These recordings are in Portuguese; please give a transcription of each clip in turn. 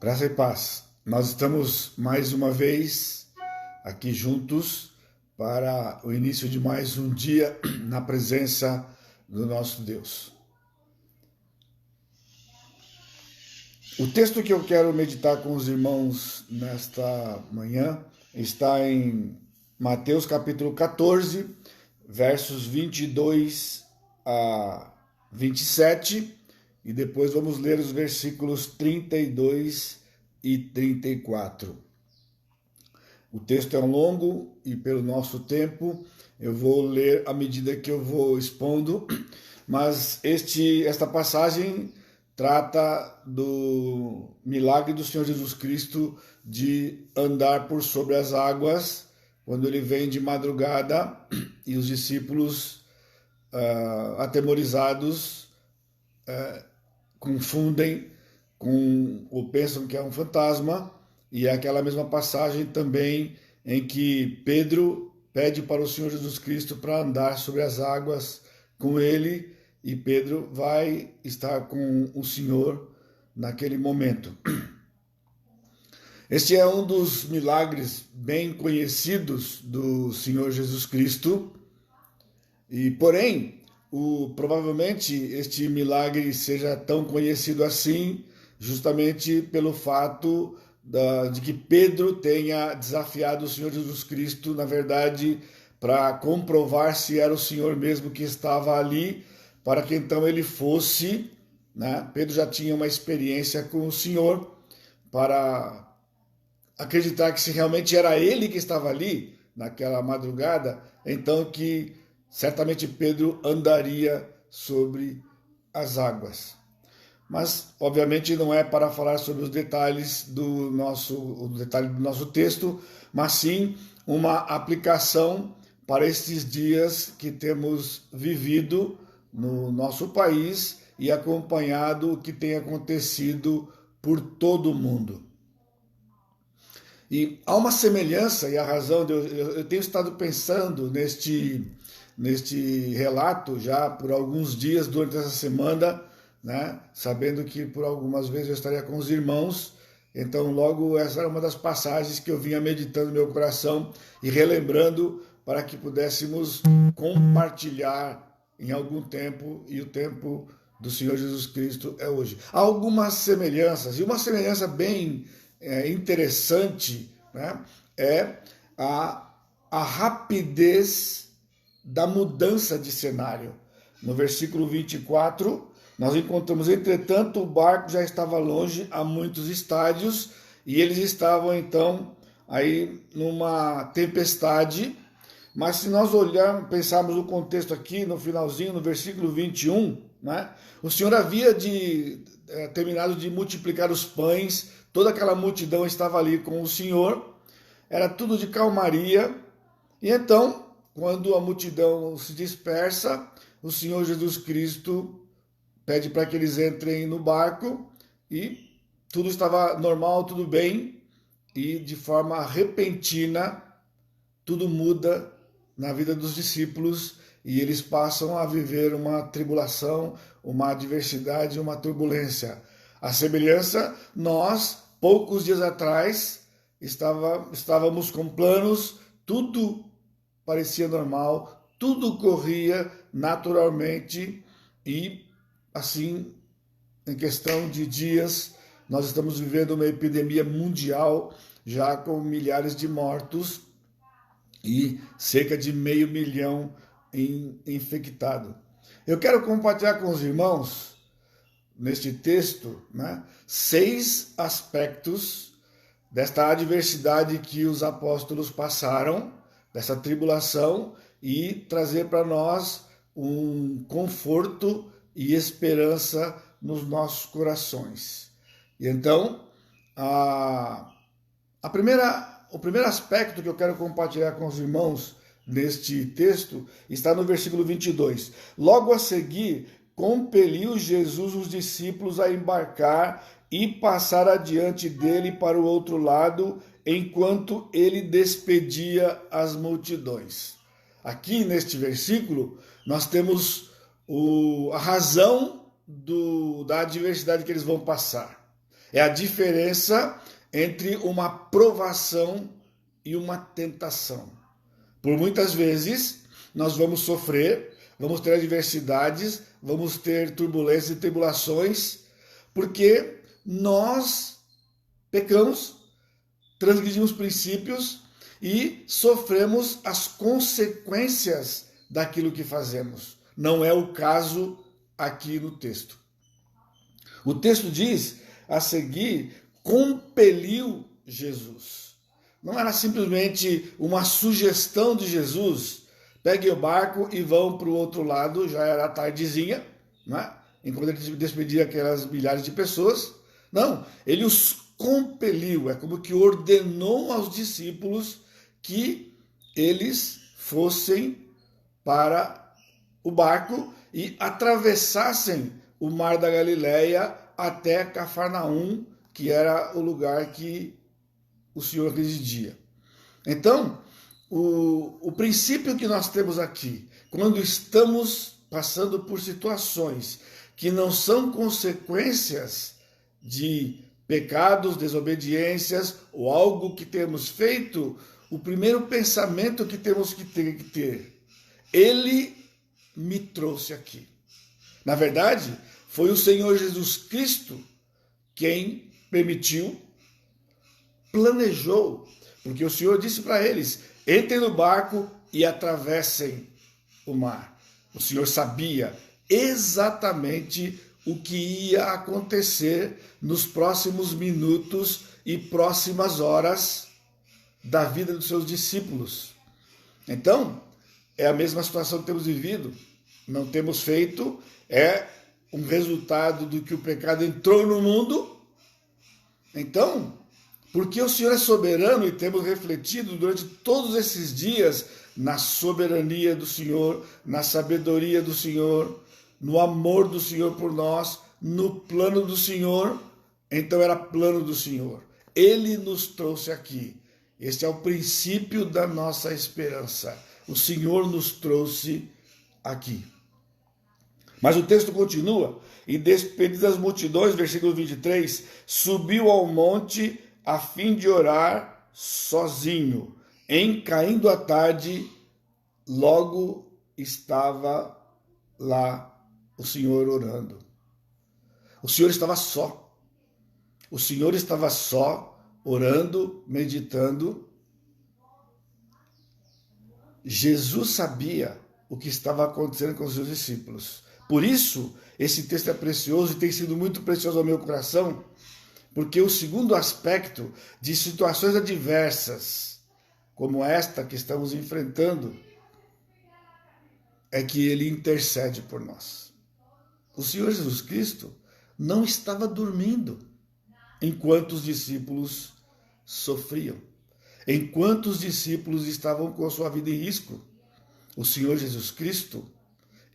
Graça e paz. Nós estamos mais uma vez aqui juntos para o início de mais um dia na presença do nosso Deus. O texto que eu quero meditar com os irmãos nesta manhã está em Mateus capítulo 14, versos 22 a 27, e depois vamos ler os versículos 32 e 34. O texto é longo e pelo nosso tempo eu vou ler à medida que eu vou expondo, mas esta passagem trata do milagre do Senhor Jesus Cristo de andar por sobre as águas quando ele vem de madrugada e os discípulos atemorizados confundem ou pensam que é um fantasma, e é aquela mesma passagem também em que Pedro pede para o Senhor Jesus Cristo para andar sobre as águas com ele, e Pedro vai estar com o Senhor naquele momento. Este é um dos milagres bem conhecidos do Senhor Jesus Cristo, e porém, provavelmente este milagre seja tão conhecido assim justamente pelo fato de que Pedro tenha desafiado o Senhor Jesus Cristo, na verdade, para comprovar se era o Senhor mesmo que estava ali, para que então ele fosse, né? Pedro já tinha uma experiência com o Senhor, para acreditar que se realmente era ele que estava ali naquela madrugada, então que certamente Pedro andaria sobre as águas. Mas, obviamente, não é para falar sobre os detalhes do nosso texto, mas sim uma aplicação para estes dias que temos vivido no nosso país e acompanhado o que tem acontecido por todo o mundo. E há uma semelhança, e a razão eu tenho estado pensando neste relato já por alguns dias durante essa semana, né? Sabendo que por algumas vezes eu estaria com os irmãos, então logo essa era uma das passagens que eu vinha meditando no meu coração e relembrando para que pudéssemos compartilhar em algum tempo, e o tempo do Senhor Jesus Cristo é hoje. Há algumas semelhanças, e uma semelhança bem interessante, né? É a rapidez da mudança de cenário. No versículo 24, nós encontramos: entretanto, o barco já estava longe a muitos estádios, e eles estavam então aí numa tempestade. Mas se nós olharmos, pensarmos o contexto aqui, no finalzinho, no versículo 21, né, o Senhor havia terminado de multiplicar os pães, toda aquela multidão estava ali com o Senhor, era tudo de calmaria, e então, quando a multidão se dispersa, o Senhor Jesus Cristo pede para que eles entrem no barco, e tudo estava normal, tudo bem, e de forma repentina, tudo muda na vida dos discípulos, e eles passam a viver uma tribulação, uma adversidade, uma turbulência. A semelhança, nós, poucos dias atrás, estávamos com planos, tudo parecia normal, tudo corria naturalmente, e assim, em questão de dias, nós estamos vivendo uma epidemia mundial, já com milhares de mortos e cerca de 500 mil infectados. Eu quero compartilhar com os irmãos, neste texto, né, 6 aspectos desta adversidade que os apóstolos passaram, dessa tribulação, e trazer para nós um conforto e esperança nos nossos corações. E então, o primeiro aspecto que eu quero compartilhar com os irmãos neste texto está no versículo 22. Logo a seguir, compeliu Jesus os discípulos a embarcar e passar adiante dele para o outro lado, enquanto ele despedia as multidões. Aqui neste versículo, nós temos a razão da adversidade que eles vão passar. É a diferença entre uma provação e uma tentação. Por muitas vezes, nós vamos sofrer, vamos ter adversidades, vamos ter turbulências e tribulações, porque nós pecamos, transgredimos princípios e sofremos as consequências daquilo que fazemos. Não é o caso aqui no texto. O texto diz, a seguir, compeliu Jesus. Não era simplesmente uma sugestão de Jesus, peguem o barco e vão para o outro lado, já era tardezinha, né? Enquanto ele despedia aquelas milhares de pessoas. Não, ele os compeliu, é como que ordenou aos discípulos que eles fossem para o barco e atravessassem o mar da Galileia até Cafarnaum, que era o lugar que o Senhor residia. Então, o princípio que nós temos aqui, quando estamos passando por situações que não são consequências de pecados, desobediências ou algo que temos feito, o primeiro pensamento que temos que ter, ele me trouxe aqui. Na verdade, foi o Senhor Jesus Cristo quem permitiu, planejou, porque o Senhor disse para eles, entrem no barco e atravessem o mar. O Senhor sabia exatamente o que ia acontecer nos próximos minutos e próximas horas da vida dos seus discípulos. Então, é a mesma situação que temos vivido. Não temos feito, é um resultado do que o pecado entrou no mundo. Então, porque o Senhor é soberano e temos refletido durante todos esses dias na soberania do Senhor, na sabedoria do Senhor, no amor do Senhor por nós, no plano do Senhor, então era plano do Senhor. Ele nos trouxe aqui. Este é o princípio da nossa esperança. O Senhor nos trouxe aqui. Mas o texto continua, e despedidas as multidões, versículo 23, subiu ao monte a fim de orar sozinho. Em caindo a tarde, logo estava lá o Senhor orando. O Senhor estava só. O Senhor estava só, orando, meditando. Jesus sabia o que estava acontecendo com os seus discípulos. Por isso, esse texto é precioso e tem sido muito precioso ao meu coração, porque o segundo aspecto de situações adversas, como esta que estamos enfrentando, é que ele intercede por nós. O Senhor Jesus Cristo não estava dormindo enquanto os discípulos sofriam, enquanto os discípulos estavam com a sua vida em risco. O Senhor Jesus Cristo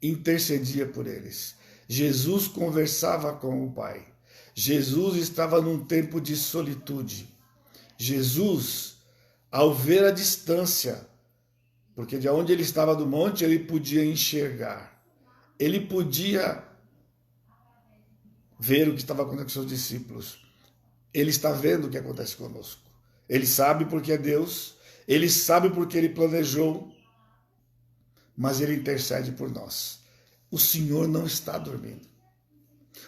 intercedia por eles. Jesus conversava com o Pai. Jesus estava num tempo de solitude. Jesus, ao ver a distância, porque de onde ele estava do monte, ele podia enxergar. Ele podia ver o que estava acontecendo com seus discípulos. Ele está vendo o que acontece conosco. Ele sabe porque é Deus. Ele sabe porque ele planejou. Mas ele intercede por nós. O Senhor não está dormindo.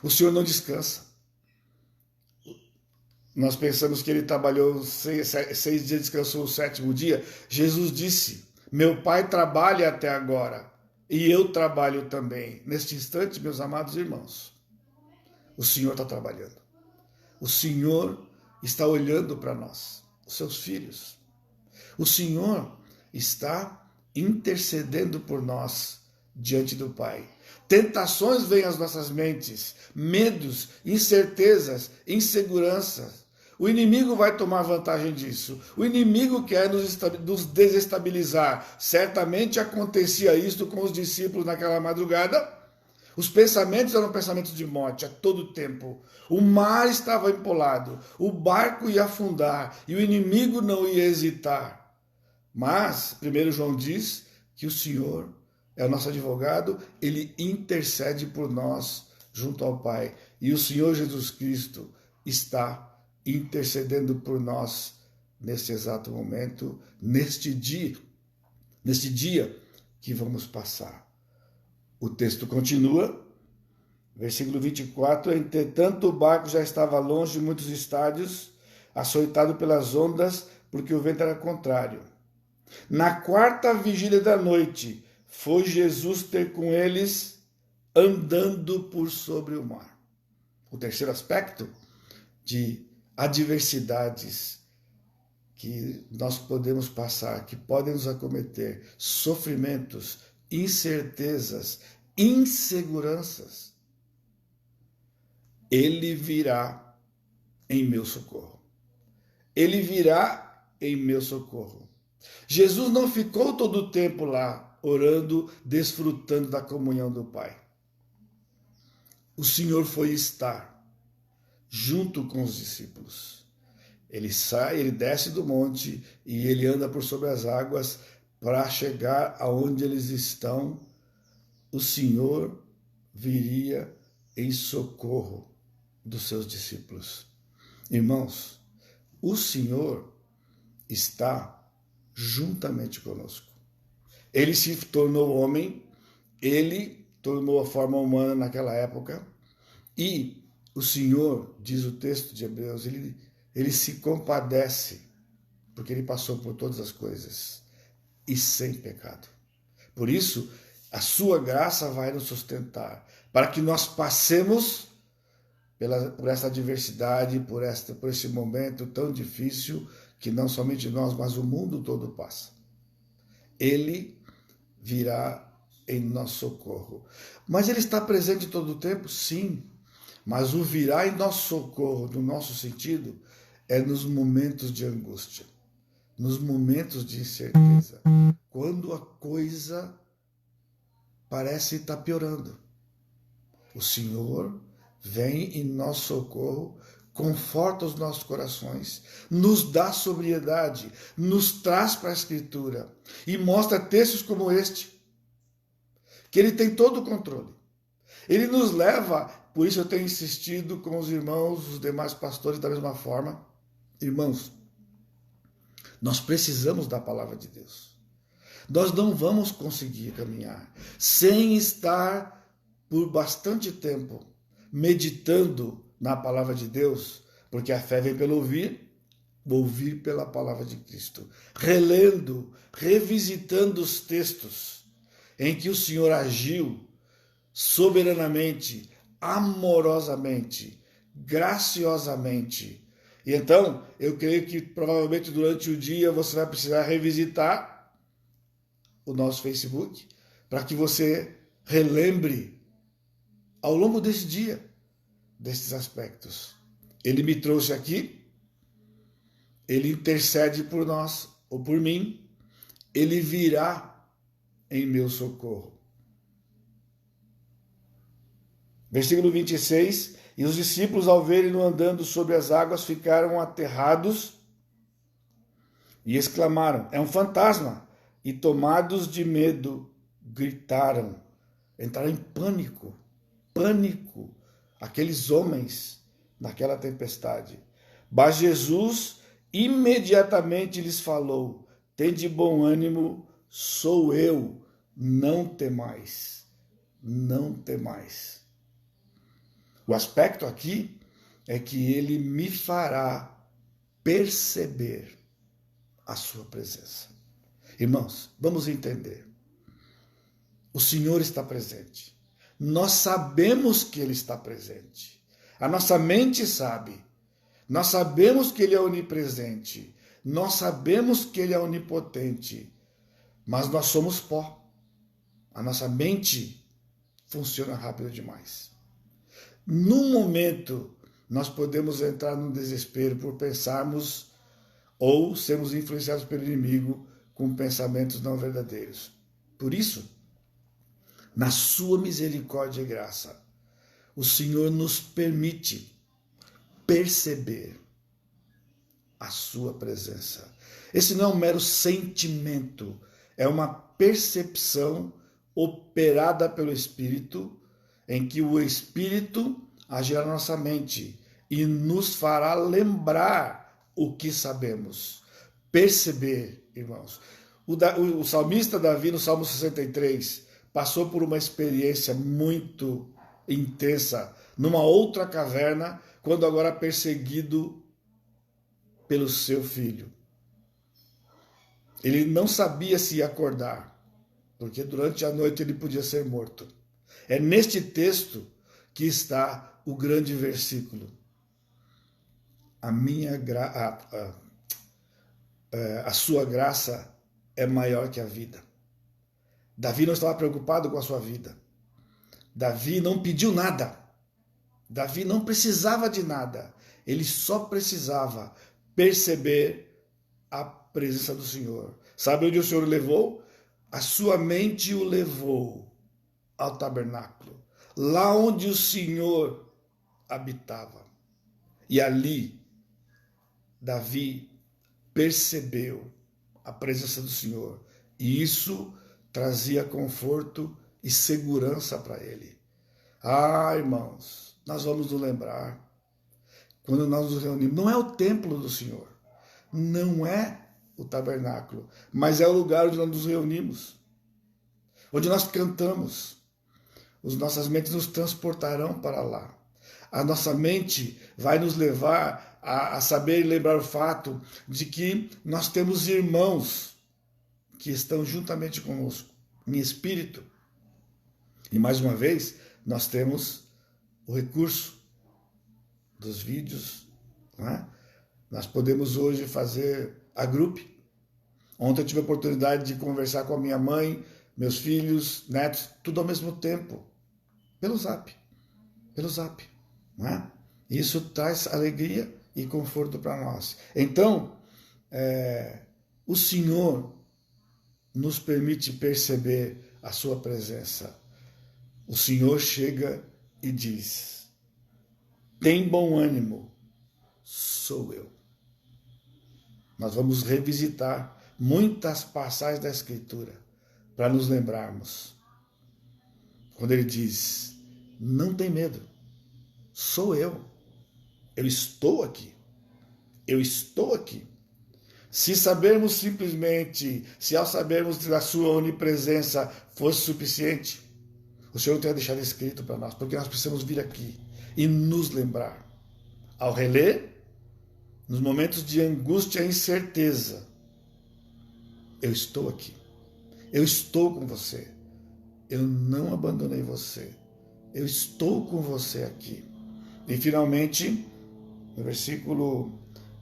O Senhor não descansa. Nós pensamos que ele trabalhou 6 dias, descansou o 7º dia. Jesus disse, meu Pai trabalha até agora e eu trabalho também. Neste instante, meus amados irmãos, o Senhor está trabalhando. O Senhor está olhando para nós, os seus filhos. O Senhor está intercedendo por nós diante do Pai. Tentações vêm às nossas mentes, medos, incertezas, inseguranças. O inimigo vai tomar vantagem disso. O inimigo quer nos desestabilizar. Certamente acontecia isso com os discípulos naquela madrugada. Os pensamentos eram pensamentos de morte a todo tempo. O mar estava empolado, o barco ia afundar e o inimigo não ia hesitar. Mas, 1 João diz que o Senhor é o nosso advogado, ele intercede por nós junto ao Pai. E o Senhor Jesus Cristo está intercedendo por nós neste exato momento, neste dia que vamos passar. O texto continua, versículo 24, entretanto o barco já estava longe de muitos estádios, açoitado pelas ondas, porque o vento era contrário. Na quarta vigília da noite, foi Jesus ter com eles, andando por sobre o mar. O terceiro aspecto de adversidades que nós podemos passar, que podem nos acometer, sofrimentos, incertezas, inseguranças, ele virá em meu socorro. Ele virá em meu socorro. Jesus não ficou todo o tempo lá, orando, desfrutando da comunhão do Pai. O Senhor foi estar junto com os discípulos. Ele sai, ele desce do monte e ele anda por sobre as águas para chegar aonde eles estão. O Senhor viria em socorro dos seus discípulos. Irmãos, o Senhor está juntamente conosco. Ele se tornou homem, ele tomou a forma humana naquela época e o Senhor, diz o texto de Hebreus, ele se compadece porque ele passou por todas as coisas e sem pecado. Por isso, a sua graça vai nos sustentar para que nós passemos por essa adversidade, por esse momento tão difícil que não somente nós, mas o mundo todo passa. Ele virá em nosso socorro. Mas ele está presente todo o tempo? Sim. Mas o virá em nosso socorro, no nosso sentido, é nos momentos de angústia, nos momentos de incerteza, quando a coisa parece estar piorando. O Senhor vem em nosso socorro, conforta os nossos corações, nos dá sobriedade, nos traz para a Escritura e mostra textos como este, que ele tem todo o controle. Ele nos leva, por isso eu tenho insistido com os irmãos, os demais pastores da mesma forma. Irmãos, nós precisamos da palavra de Deus. Nós não vamos conseguir caminhar sem estar por bastante tempo meditando na palavra de Deus, porque a fé vem pelo ouvir pela palavra de Cristo, relendo, revisitando os textos em que o Senhor agiu soberanamente, amorosamente, graciosamente. E então, eu creio que provavelmente durante o dia você vai precisar revisitar o nosso Facebook para que você relembre ao longo desse dia desses aspectos. Ele me trouxe aqui, ele intercede por nós ou por mim, ele virá em meu socorro. Versículo 26, e os discípulos, ao verem-no andando sobre as águas, ficaram aterrados e exclamaram, é um fantasma! E tomados de medo, gritaram, entraram em pânico, aqueles homens naquela tempestade. Mas Jesus imediatamente lhes falou, tende bom ânimo, sou eu, não temais, não temais. O aspecto aqui é que ele me fará perceber a sua presença. Irmãos, vamos entender. O Senhor está presente. Nós sabemos que Ele está presente. A nossa mente sabe. Nós sabemos que Ele é onipresente. Nós sabemos que Ele é onipotente. Mas nós somos pó. A nossa mente funciona rápido demais. Num momento, nós podemos entrar num desespero por pensarmos ou sermos influenciados pelo inimigo com pensamentos não verdadeiros. Por isso, na sua misericórdia e graça, o Senhor nos permite perceber a sua presença. Esse não é um mero sentimento, é uma percepção operada pelo Espírito, em que o Espírito agirá na nossa mente, e nos fará lembrar o que sabemos. Perceber, irmãos. O salmista Davi, no Salmo 63, passou por uma experiência muito intensa numa outra caverna, quando agora perseguido pelo seu filho. Ele não sabia se ia acordar, porque durante a noite ele podia ser morto. É neste texto que está o grande versículo. A sua graça é maior que a vida. Davi não estava preocupado com a sua vida. Davi não pediu nada. Davi não precisava de nada. Ele só precisava perceber a presença do Senhor. Sabe onde o Senhor o levou? A sua mente o levou ao tabernáculo, lá onde o Senhor habitava. E ali, Davi percebeu a presença do Senhor. E isso trazia conforto e segurança para ele. Ah, irmãos, nós vamos nos lembrar, quando nós nos reunimos, não é o templo do Senhor, não é o tabernáculo, mas é o lugar onde nós nos reunimos, onde nós cantamos. As nossas mentes nos transportarão para lá. A nossa mente vai nos levar a saber e lembrar o fato de que nós temos irmãos que estão juntamente conosco, em espírito. E mais uma vez, nós temos o recurso dos vídeos, não é? Nós podemos hoje fazer a grupo. Ontem eu tive a oportunidade de conversar com a minha mãe, meus filhos, netos, tudo ao mesmo tempo, pelo Zap, não é? Isso traz alegria e conforto para nós. Então, o Senhor nos permite perceber a sua presença. O Senhor chega e diz: tem bom ânimo, sou eu. Nós vamos revisitar muitas passagens da Escritura para nos lembrarmos. Quando ele diz: não tem medo, sou eu. Eu estou aqui. Eu estou aqui. Se sabermos simplesmente, se ao sabermos da sua onipresença fosse suficiente, o Senhor não teria deixado escrito para nós, porque nós precisamos vir aqui e nos lembrar. Ao reler, nos momentos de angústia e incerteza, eu estou aqui. Eu estou com você. Eu não abandonei você. Eu estou com você aqui. E finalmente, no versículo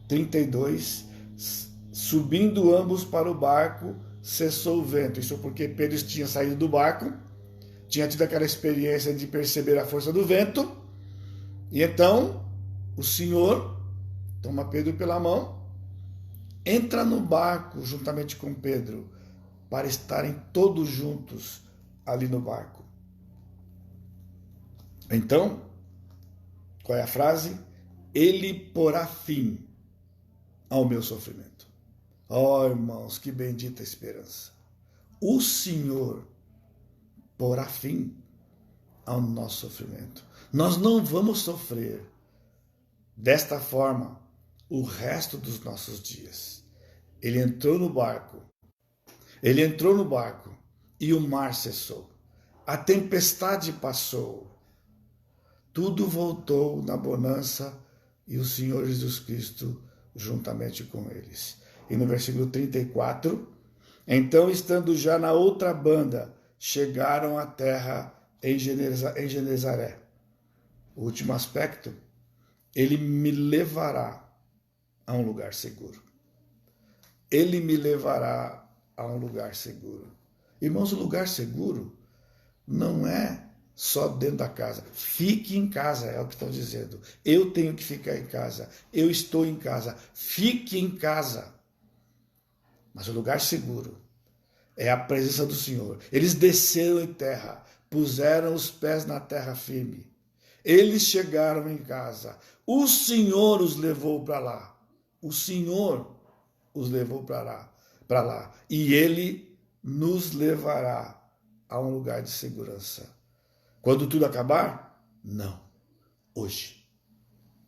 32, subindo ambos para o barco, cessou o vento. Isso porque Pedro tinha saído do barco, tinha tido aquela experiência de perceber a força do vento, e então o Senhor toma Pedro pela mão, entra no barco juntamente com Pedro, para estarem todos juntos ali no barco. Então, qual é a frase? Ele porá fim ao meu sofrimento. Oh, irmãos, que bendita esperança. O Senhor porá fim ao nosso sofrimento. Nós não vamos sofrer desta forma o resto dos nossos dias. Ele entrou no barco. Ele entrou no barco e o mar cessou. A tempestade passou. Tudo voltou na bonança e o Senhor Jesus Cristo juntamente com eles. E no versículo 34, então, estando já na outra banda, chegaram à terra em Genezaré. O último aspecto, ele me levará a um lugar seguro. Ele me levará a um lugar seguro. Irmãos, o lugar seguro não é só dentro da casa. Fique em casa, é o que estão dizendo. Eu tenho que ficar em casa. Eu estou em casa. Fique em casa. Mas o lugar seguro é a presença do Senhor. Eles desceram em terra, puseram os pés na terra firme. Eles chegaram em casa. O Senhor os levou para lá. O Senhor os levou para lá. E Ele nos levará a um lugar de segurança. Quando tudo acabar? Não. Hoje.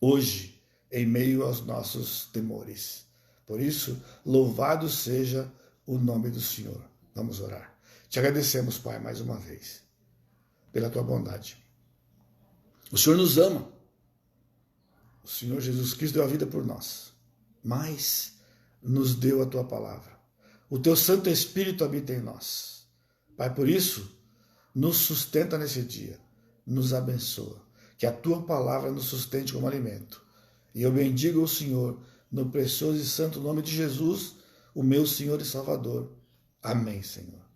hoje, em meio aos nossos temores. Por isso, louvado seja o nome do Senhor. Vamos orar. Te agradecemos, Pai, mais uma vez, pela tua bondade. O Senhor nos ama. O Senhor Jesus Cristo deu a vida por nós, mas nos deu a tua palavra. O teu Santo Espírito habita em nós. Pai, por isso, nos sustenta nesse dia, nos abençoa. Que a tua palavra nos sustente como alimento. E eu bendigo o Senhor no precioso e santo nome de Jesus, o meu Senhor e Salvador. Amém, Senhor.